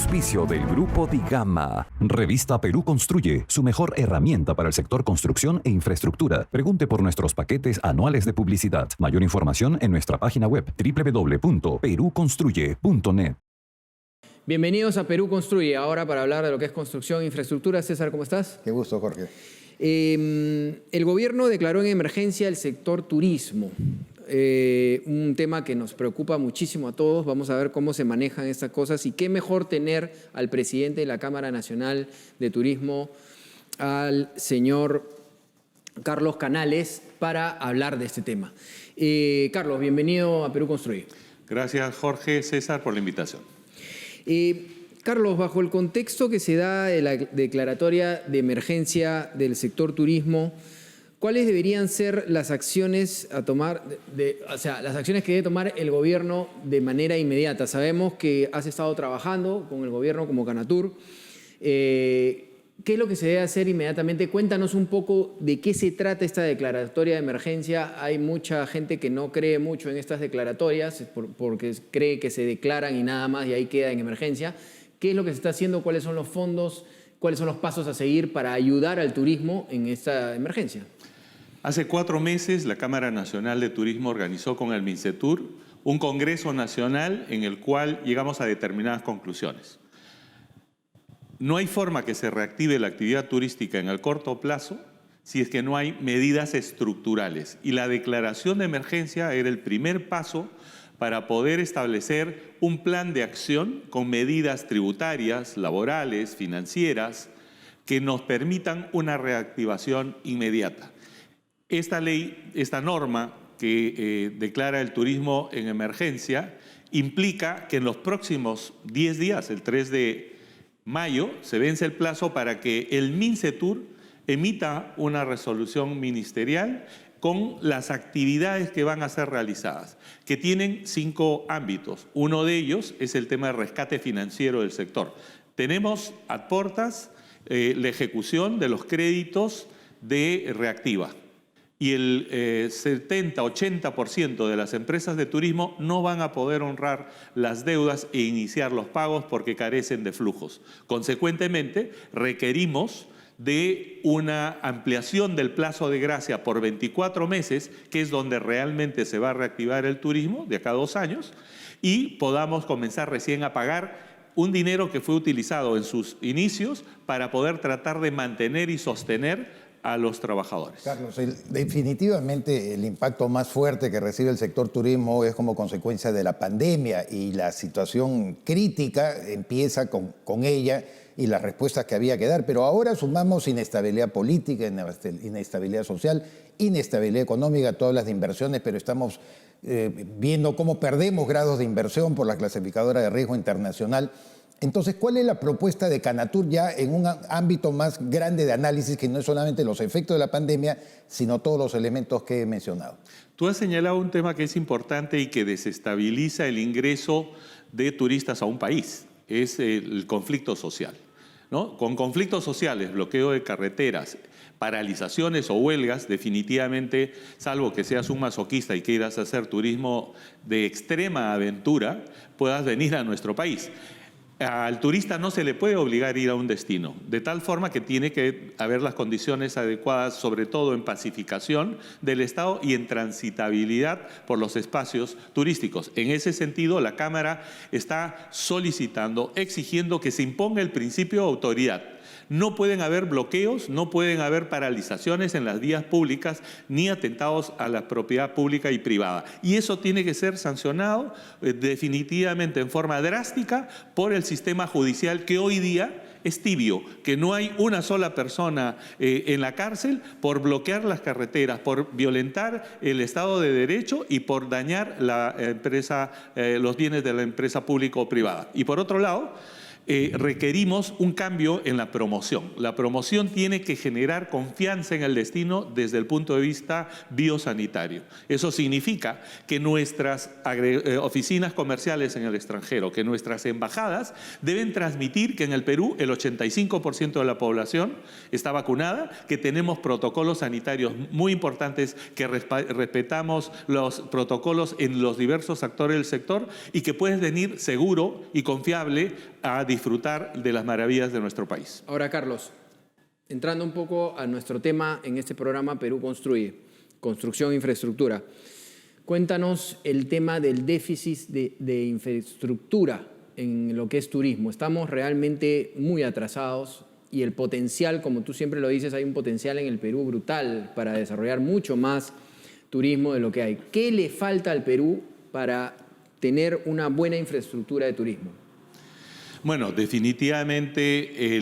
auspicio del Grupo Digama. Revista Perú Construye, su mejor herramienta para el sector construcción e infraestructura. Pregunte por nuestros paquetes anuales de publicidad. Mayor información en nuestra página web www.peruconstruye.net. Bienvenidos a Perú Construye, ahora para hablar de lo que es construcción e infraestructura. César, ¿cómo estás? Qué gusto, Jorge. El gobierno declaró en emergencia el sector turismo, un tema que nos preocupa muchísimo a todos. Vamos a ver cómo se manejan estas cosas y qué mejor tener al presidente de la Cámara Nacional de Turismo, al señor Carlos Canales, para hablar de este tema. Carlos, bienvenido a Perú Construye. Gracias, Jorge, César, por la invitación. Carlos, bajo el contexto que se da de la declaratoria de emergencia del sector turismo, ¿cuáles deberían ser las acciones a tomar, las acciones que debe tomar el gobierno de manera inmediata? Sabemos que has estado trabajando con el gobierno como Canatur. ¿Qué es lo que se debe hacer inmediatamente? Cuéntanos un poco de qué se trata esta declaratoria de emergencia. Hay mucha gente que no cree mucho en estas declaratorias porque cree que se declaran y nada más y ahí queda en emergencia. ¿Qué es lo que se está haciendo? ¿Cuáles son los fondos? ¿Cuáles son los pasos a seguir para ayudar al turismo en esta emergencia? Hace 4 meses la Cámara Nacional de Turismo organizó con el MINCETUR un congreso nacional en el cual llegamos a determinadas conclusiones. No hay forma que se reactive la actividad turística en el corto plazo si es que no hay medidas estructurales. Y la declaración de emergencia era el primer paso para poder establecer un plan de acción con medidas tributarias, laborales, financieras, que nos permitan una reactivación inmediata. Esta ley, esta norma que declara el turismo en emergencia, implica que en los próximos 10 días, el 3 de mayo, se vence el plazo para que el MINCETUR emita una resolución ministerial con las actividades que van a ser realizadas, que tienen 5 ámbitos. Uno de ellos es el tema de rescate financiero del sector. Tenemos a portas la ejecución de los créditos de Reactiva. Y el 70-80% de las empresas de turismo no van a poder honrar las deudas e iniciar los pagos porque carecen de flujos. Consecuentemente, requerimos de una ampliación del plazo de gracia por 24 meses, que es donde realmente se va a reactivar el turismo de acá a 2 años, y podamos comenzar recién a pagar un dinero que fue utilizado en sus inicios para poder tratar de mantener y sostener a los trabajadores. Carlos, definitivamente el impacto más fuerte que recibe el sector turismo es como consecuencia de la pandemia, y la situación crítica empieza con ella y las respuestas que había que dar. Pero ahora sumamos inestabilidad política, inestabilidad social, inestabilidad económica. Tú hablas de inversiones, pero estamos viendo cómo perdemos grados de inversión por la clasificadora de riesgo internacional. Entonces, ¿cuál es la propuesta de Canatur ya en un ámbito más grande de análisis, que no es solamente los efectos de la pandemia, sino todos los elementos que he mencionado? Tú has señalado un tema que es importante y que desestabiliza el ingreso de turistas a un país, es el conflicto social, ¿no? Con conflictos sociales, bloqueo de carreteras, paralizaciones o huelgas, definitivamente, salvo que seas un masoquista y quieras hacer turismo de extrema aventura, puedas venir a nuestro país. Al turista no se le puede obligar a ir a un destino, de tal forma que tiene que haber las condiciones adecuadas, sobre todo en pacificación del Estado y en transitabilidad por los espacios turísticos. En ese sentido, la Cámara está solicitando, exigiendo que se imponga el principio de autoridad. No pueden haber bloqueos, no pueden haber paralizaciones en las vías públicas ni atentados a la propiedad pública y privada. Y eso tiene que ser sancionado definitivamente en forma drástica por el sistema judicial, que hoy día es tibio, que no hay una sola persona en la cárcel por bloquear las carreteras, por violentar el Estado de Derecho y por dañar la empresa, los bienes de la empresa pública o privada. Y por otro lado, requerimos un cambio en la promoción. La promoción tiene que generar confianza en el destino desde el punto de vista biosanitario. Eso significa que nuestras oficinas comerciales en el extranjero, que nuestras embajadas deben transmitir que en el Perú el 85% de la población está vacunada, que tenemos protocolos sanitarios muy importantes, que respetamos los protocolos en los diversos actores del sector y que puedes venir seguro y confiable a disfrutar disfrutar de las maravillas de nuestro país. Ahora, Carlos, entrando un poco a nuestro tema en este programa Perú Construye, construcción e infraestructura. Cuéntanos el tema del déficit de infraestructura en lo que es turismo. Estamos realmente muy atrasados y el potencial, como tú siempre lo dices, hay un potencial en el Perú brutal para desarrollar mucho más turismo de lo que hay. ¿Qué le falta al Perú para tener una buena infraestructura de turismo? Bueno, definitivamente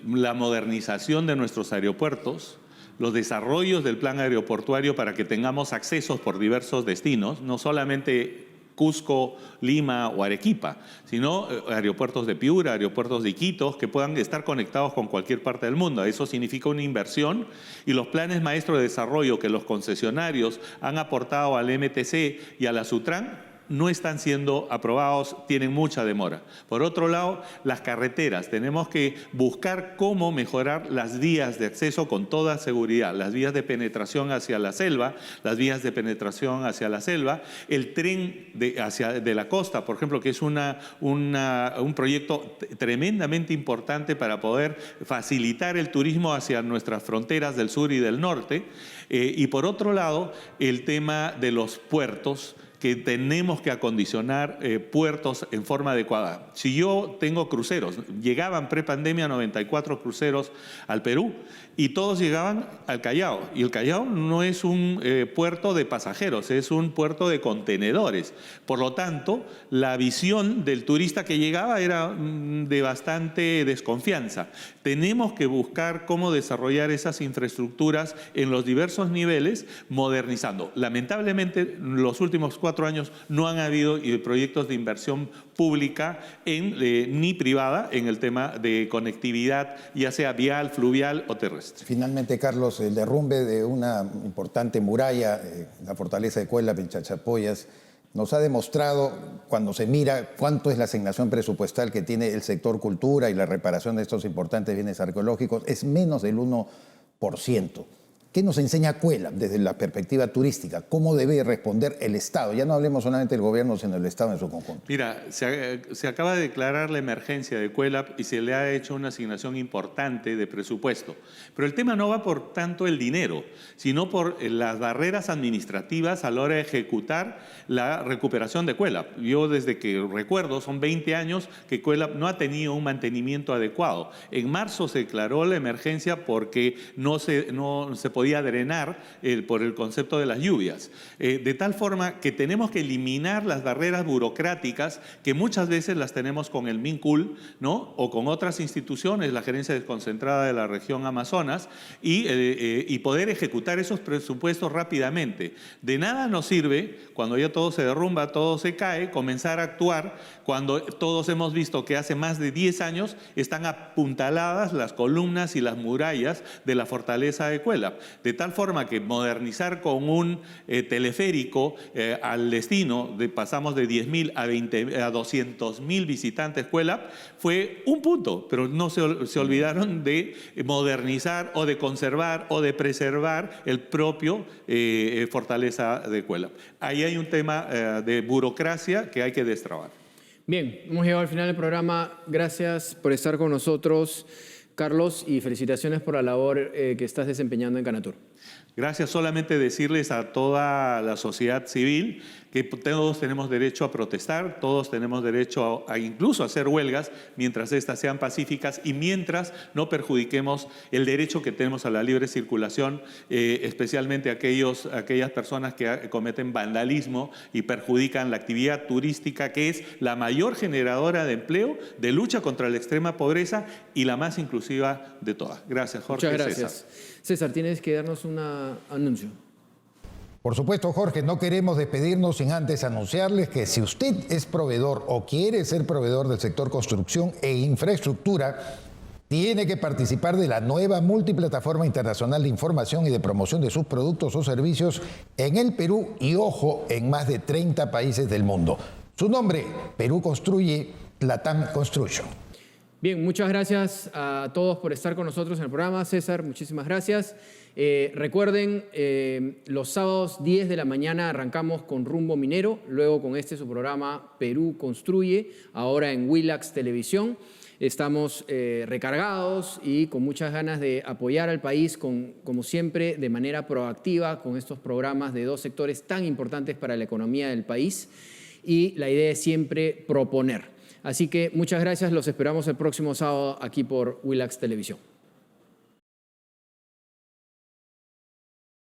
la modernización de nuestros aeropuertos, los desarrollos del plan aeroportuario para que tengamos accesos por diversos destinos, no solamente Cusco, Lima o Arequipa, sino aeropuertos de Piura, aeropuertos de Iquitos, que puedan estar conectados con cualquier parte del mundo. Eso significa una inversión y los planes maestros de desarrollo que los concesionarios han aportado al MTC y a la Sutran no están siendo aprobados, tienen mucha demora. Por otro lado, las carreteras. Tenemos que buscar cómo mejorar las vías de acceso con toda seguridad, las vías de penetración hacia la selva, las vías de penetración hacia la selva, el tren de la costa, por ejemplo, que es un proyecto tremendamente importante para poder facilitar el turismo hacia nuestras fronteras del sur y del norte. Y por otro lado, el tema de los puertos, que tenemos que acondicionar puertos en forma adecuada. Si yo tengo cruceros, llegaban prepandemia 94 cruceros al Perú y todos llegaban al Callao. Y el Callao no es un puerto de pasajeros, es un puerto de contenedores. Por lo tanto, la visión del turista que llegaba era de bastante desconfianza. Tenemos que buscar cómo desarrollar esas infraestructuras en los diversos niveles, modernizando. Lamentablemente, los últimos 4 años no han habido proyectos de inversión pública ni privada en el tema de conectividad, ya sea vial, fluvial o terrestre. Finalmente, Carlos, el derrumbe de una importante muralla, la fortaleza de Cuélap en Chachapoyas, nos ha demostrado, cuando se mira cuánto es la asignación presupuestal que tiene el sector cultura y la reparación de estos importantes bienes arqueológicos, es menos del 1%. ¿Qué nos enseña Cuélap desde la perspectiva turística? ¿Cómo debe responder el Estado? Ya no hablemos solamente del gobierno, sino del Estado en su conjunto. Mira, se acaba de declarar la emergencia de Cuélap y se le ha hecho una asignación importante de presupuesto. Pero el tema no va por tanto el dinero, sino por las barreras administrativas a la hora de ejecutar la recuperación de Cuélap. Yo desde que recuerdo, son 20 años que Cuélap no ha tenido un mantenimiento adecuado. En marzo se declaró la emergencia porque no se podía drenar por el concepto de las lluvias. De tal forma que tenemos que eliminar las barreras burocráticas que muchas veces las tenemos con el MINCUL, ¿no? O con otras instituciones, la Gerencia Desconcentrada de la Región Amazonas, y poder ejecutar esos presupuestos rápidamente. De nada nos sirve, cuando ya todo se derrumba, todo se cae, comenzar a actuar cuando todos hemos visto que hace más de 10 años están apuntaladas las columnas y las murallas de la fortaleza de Cuélap. De tal forma que modernizar con un teleférico al destino, pasamos de 10.000 a 200.000 visitantes Cuélap, fue un punto, pero no se olvidaron de modernizar o de conservar o de preservar el propio fortaleza de Cuélap. Ahí hay un tema de burocracia que hay que destrabar. Bien, hemos llegado al final del programa. Gracias por estar con nosotros, Carlos, y felicitaciones por la labor que estás desempeñando en Canatur. Gracias. Solamente decirles a toda la sociedad civil que todos tenemos derecho a protestar, todos tenemos derecho a incluso a hacer huelgas mientras éstas sean pacíficas y mientras no perjudiquemos el derecho que tenemos a la libre circulación, especialmente aquellas personas que cometen vandalismo y perjudican la actividad turística, que es la mayor generadora de empleo, de lucha contra la extrema pobreza y la más inclusiva de todas. Gracias, Jorge. Muchas gracias. César. César, tienes que darnos un anuncio. Por supuesto, Jorge, no queremos despedirnos sin antes anunciarles que si usted es proveedor o quiere ser proveedor del sector construcción e infraestructura, tiene que participar de la nueva multiplataforma internacional de información y de promoción de sus productos o servicios en el Perú y, ojo, en más de 30 países del mundo. Su nombre, Perú Construye, LATAM Construction. Bien, muchas gracias a todos por estar con nosotros en el programa. César, muchísimas gracias. Recuerden, los sábados 10 de la mañana arrancamos con Rumbo Minero, luego con su programa Perú Construye, ahora en Willax Televisión. Estamos recargados y con muchas ganas de apoyar al país, como siempre, de manera proactiva, con estos programas de dos sectores tan importantes para la economía del país. Y la idea es siempre proponer. Así que muchas gracias, los esperamos el próximo sábado aquí por Willax Televisión.